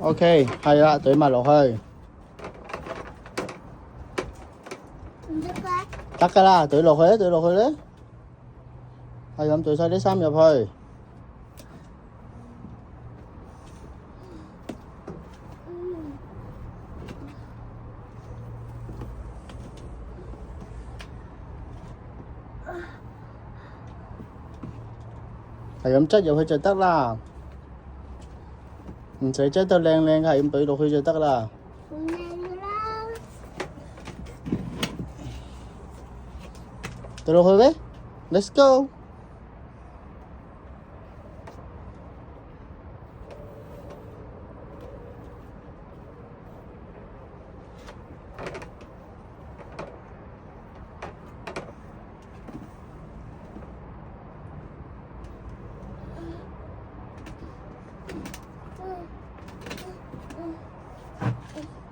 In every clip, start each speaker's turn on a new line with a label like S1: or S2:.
S1: OK， 係啦，懟埋落去。
S2: 唔得嘅。
S1: 得㗎啦，懟落去咧，懟落去咧。係咁懟晒啲衫入去。係咁擠入去就得啦，唔使擠到靚靚，係咁懟落去就得啦。
S2: 好靚㗎啦！
S1: 懟落去咩 ？Let's go！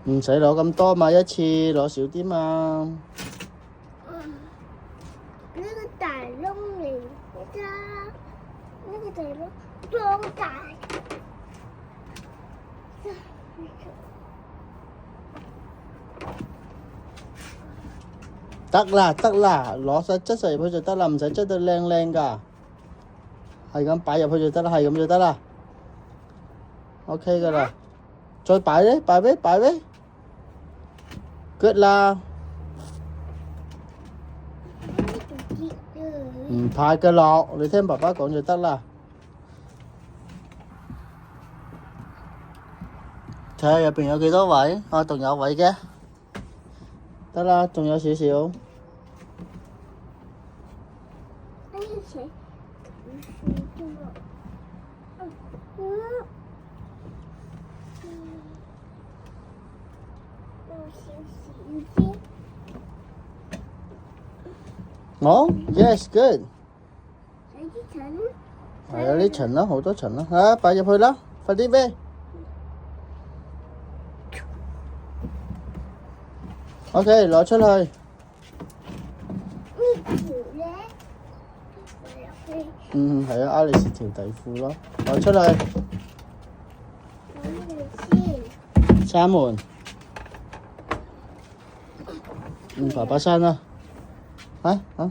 S1: 唔使攞咁多嘛，一次攞少啲嘛。
S2: 呢個大窿嚟㗎，呢個大窿裝大。
S1: 得啦得啦，攞晒擠晒入去就得啦，唔使擠到靚靚㗎。係咁擺入去就得啦，係咁就得啦。OK 㗎啦，再擺咧，擺咩？擺咩？Good 啦，唔怕嘅落，你聽爸爸講就得啦。睇下入邊有幾多位，啊，仲有位嘅，得啦，仲有少少。哦 ，yes good， 係有啲塵啦，好多塵啦，嚇擺入去啦，快啲咩 ？OK， 攞出去。係啊，Alice條底褲咯，攞出去。閂門。爸爸閂啦。啊。